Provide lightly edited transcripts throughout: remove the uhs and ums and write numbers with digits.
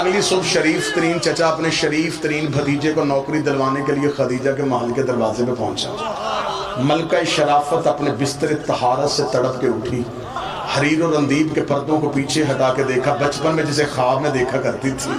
اگلی صبح شریف ترین چچا اپنے شریف ترین بھتیجے کو نوکری دلوانے کے لیے خدیجہ کے محل کے دروازے پہ پہنچا۔ ملکہ شرافت اپنے بستر طہارت سے تڑپ کے اٹھی، حریر اور اندیب کے پردوں کو پیچھے ہٹا کے دیکھا، بچپن میں جسے خواب میں دیکھا کرتی تھی،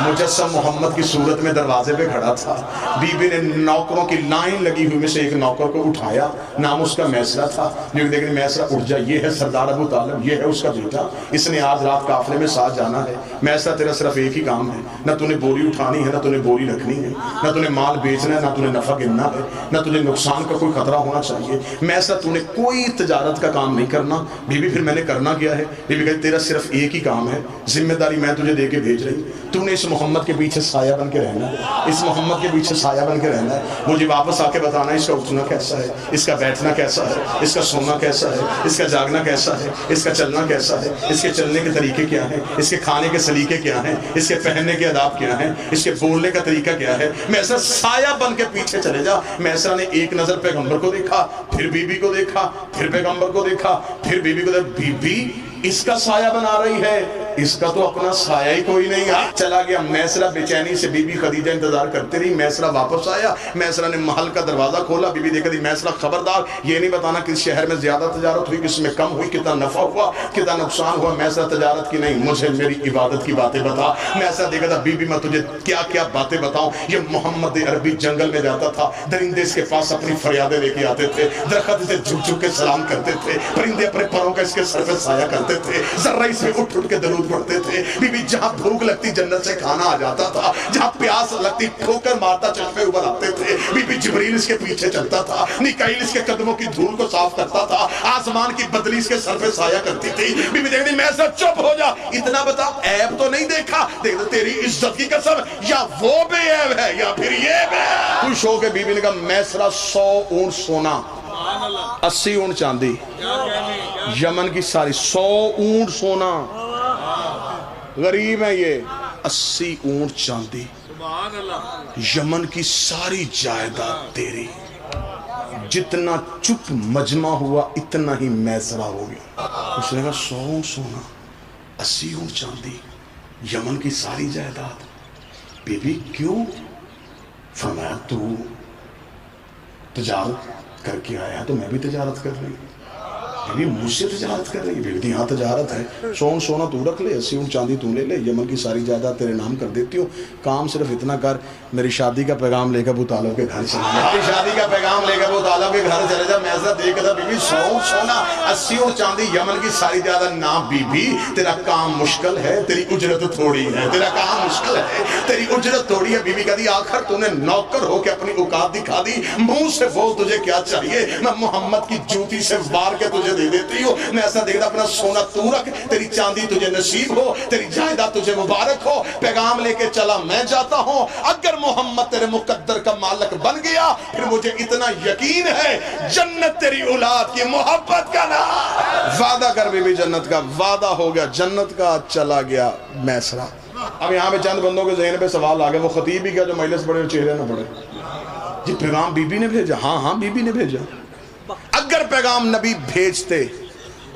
مجسم محمد کی صورت میں دروازے پہ کھڑا تھا۔ بی بی نے نوکروں کی لائن لگی ہوئی میں سے ایک نوکر کو اٹھایا، نام اس کا میسرہ تھا۔ لیکن میسرہ اٹھ جا، یہ ہے سردار ابو طالب، یہ ہے اس کا بیٹا، اس نے آج رات قافلے میں ساتھ جانا ہے۔ میسرہ تیرا صرف ایک ہی کام ہے، نہ تو نے بوری اٹھانی ہے، نہ تو نے بوری رکھنی ہے، نہ تو نے مال بیچنا ہے، نہ تو نے نفع گننا ہے، نہ تجھے نقصان کا کوئی خطرہ ہونا چاہیے۔ میسرہ تو نے کوئی تجارت کا کام نہیں کرنا۔ بی بی پھر میں نے کرنا کیا ہے؟ بی بی کہتی تیرا صرف ایک ہی کام ہے، ذمہ داری میں تجھے دے کے بھیج رہی، تو نے اس محمد کے پیچھے سایہ بن کے رہنا ہے، اس محمد کے پیچھے سایہ بن کے رہنا ہے۔ مجھے واپس آ کے بتانا اس کا اٹھنا کیسا ہے، اس کا بیٹھنا کیسا ہے، اس کا سونا کیسا ہے، اس کا جاگنا کیسا ہے، اس کا چلنا کیسا ہے، اس کے چلنے کے طریقے کیا ہیں، اس کے کھانے کے سلیقے کیا ہیں، اس کے پہننے کے آداب کیا ہیں، اس کے بولنے کا طریقہ کیا ہے۔ میسرہ سایہ بن کے پیچھے چلے جا۔ میسرہ نے ایک نظر پیغمبر کو دیکھا، پھر بی بی کو دیکھا، پھر پیغمبر کو دیکھا، پھر بی بی کو دیکھا، بی بی اس کا سایہ بنا رہی ہے، اس کا تو اپنا سایہ ہی کوئی نہیں ہے۔ چلا گیا۔ میسرہ بے چینی سے بی بی خدیجہ انتظار کرتے رہی۔ میسرہ واپس آیا، میسرہ نے محل کا دروازہ کھولا۔ بی بی دیکھا دی، میسرہ خبردار یہ نہیں بتانا کس شہر میں زیادہ تجارت ہوئی، کس میں کم ہوئی، کتنا نفع ہوا، کتنا نقصان ہوا۔ میسرہ تجارت کی نہیں، مجھے میری عبادت کی باتیں بتا۔ میسرہ دیکھا تھا، بی بی میں تجھے کیا کیا باتیں بتاؤں۔ یہ محمد عربی جنگل میں جاتا تھا، درندے اس کے پاس اپنی فریادیں لے کے آتے تھے، درخت اسے جھک جھک کے سلام کرتے تھے، پرندے اپنے پروں کا اس کے سر پہ سایہ کرتے تھے، ذرہ اس میں اٹھ اٹھ کے درود پڑھتے تھے۔ بی بی جہاں بھوک لگتی جنت سے کھانا آ جاتا تھا، جہاں پیاس لگتی ٹھوکر مارتا چشمے اوپر آتے تھے۔ بی بی جبریل اس کے پیچھے چلتا تھا، میکائیل اس کے قدموں کی دھول کو صاف کرتا تھا، آسمان کی بدلی اس کے سر پہ سایہ کرتی تھی۔ بی بی دیکھتی، میسرہ چپ ہو جا، اتنا بتا عیب تو نہیں دیکھا؟ دیکھ تیری عزت کی قسم، یا وہ بے عیب ہے یا پھر یہ بے عیب۔ خوش ہو کے بی بی نے کہا، میسرہ 100 اونٹ سونا، 80 اونٹ چاندی، یمن کی ساری 100 اونٹ سونا، غریب ہے یہ، 80 اونٹ چاندی، یمن کی ساری جائیداد تیری۔ جتنا چپ مجمع ہوا اتنا ہی میسرہ ہو گیا۔ اس نے کہا 100 اونٹ سونا، 80 اونٹ چاندی، یمن کی ساری جائیداد۔ بی بی کیوں؟ فرمایا تو تجارت کر کے آیا تو میں بھی تجارت کر رہی ہوں۔ بی بی مجھ سے تجارت کر رہی ہے؟ بی بی ہاں تجارت ہے، 100 اونٹ سونا تو رکھ لے، 80 اونٹ چاندی تو لے لے، یمن کی ساری جائیداد تیرے نام کر دیتی ہوں، کام صرف اتنا کر، میری شادی کا پیغام لے کے ابو طالب کے گھر چلے جا، میری شادی کا پیغام لے کے ابو طالب کے گھر چلے جا۔ میسرہ دیکھ تھا، بی بی 100 اونٹ سونا، 80 اونٹ چاندی، یمن کی ساری جائیداد۔ نا بی بی تیرا کام مشکل ہے، تیری اجرت تھوڑی ہے، تیرا کام مشکل ہے، تیری اجرت تھوڑی ہے۔ بی بی کہتی آخر تو نے نوکر ہو کے اپنی اوقات دکھا دی، منہ سے بول تجھے کیا چاہیے، میں محمد کی جوتی سے وار کے تجھے دے دیتی ہوں۔ میں ایسا دیکھتا، اپنا سونا تو رکھ، تیری چاندی تجھے نصیب ہو، تیری جائیداد تجھے مبارک ہو، پیغام لے کے چلا میں جاتا ہوں۔ اگر محمد تیرے مقدر کا مالک بن گیا، پھر مجھے اتنا یقین ہے جنت تیری اولاد کی محبت کا نام۔ وعدہ کر بی بی جنت کا، وعدہ ہو گیا جنت کا، چلا گیا میسرہ۔ اب یہاں پہ چند بندوں کے ذہن پہ سوال آ گیا، وہ خطیب ہی کیا جو مجلس پڑھے اور چہرے نہ پڑھے؟ جی پیغام بی بی نے بھیجا؟ ہاں بی بی نے بھیجا۔ اگر پیغام نبی بھیجتے،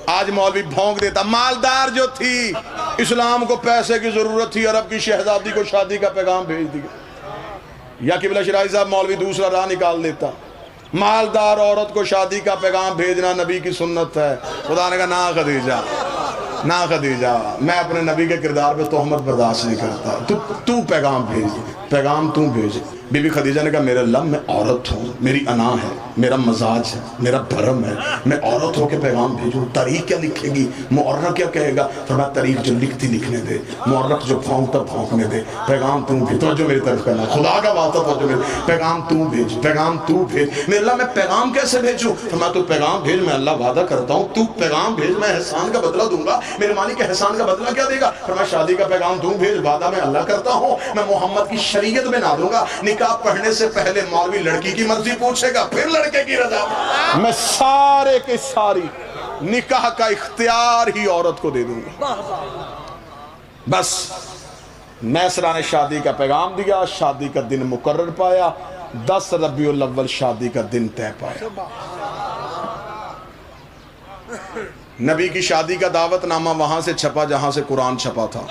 آج مولوی بھونک دیتا، مالدار جو تھی، اسلام کو پیسے کی ضرورت تھی، عرب کی شہزادی کو شادی کا پیغام بھیج دیا، یا قبلہ شرائع صاحب مولوی دوسرا راہ نکال دیتا۔ مالدار عورت کو شادی کا پیغام بھیجنا نبی کی سنت ہے۔ خدا نے کہا نا خدیجہ، نا خدیجہ، میں اپنے نبی کے کردار پہ تہمت برداشت نہیں کرتا، تو پیغام بھیج، پیغام تو بھیج۔ بی بی خدیجہ نے کہا میرے اللہ میں عورت ہوں، میری انا ہے، میرا مزاج ہے، میرا بھرم ہے، میں عورت ہو کے پیغام بھیجوں، تاریخ کیا لکھے گی، مورخ کیا کہے گا؟ فرمایا تاریخ جو لکھتی لکھنے دے، مورخ جو بھونکتا بھونکنے دے، پیغام تو بھیج۔ توجہ میری طرف کرنا، خدا کا واسطہ توجہ میری، پیغام تو بھیج، پیغام تو بھیج۔ میرے اللہ میں پیغام کیسے بھیجوں؟ فرمایا تو پیغام بھیج، میں اللہ وعدہ کرتا ہوں تو پیغام بھیج، میں احسان کا بدلہ دوں گا۔ میرے مالک احسان کا بدلہ کیا دے گا؟ فرمایا شادی کا پیغام تو بھیج، وعدہ میں اللہ کرتا ہوں میں محمد کی شریعت میں نہ دوں گا۔ نکاح پڑھنے سے پہلے مولوی لڑکی کی مرضی پوچھے گا، پھر لڑکے کی رضا، میں سارے کے ساری نکاح کا اختیار ہی عورت کو دے دوں گا۔ بس میسرہ نے شادی کا پیغام دیا، شادی کا دن مقرر پایا، 10 ربیع الاول شادی کا دن طے پایا۔ نبی کی شادی کا دعوت نامہ وہاں سے چھپا جہاں سے قرآن چھپا تھا۔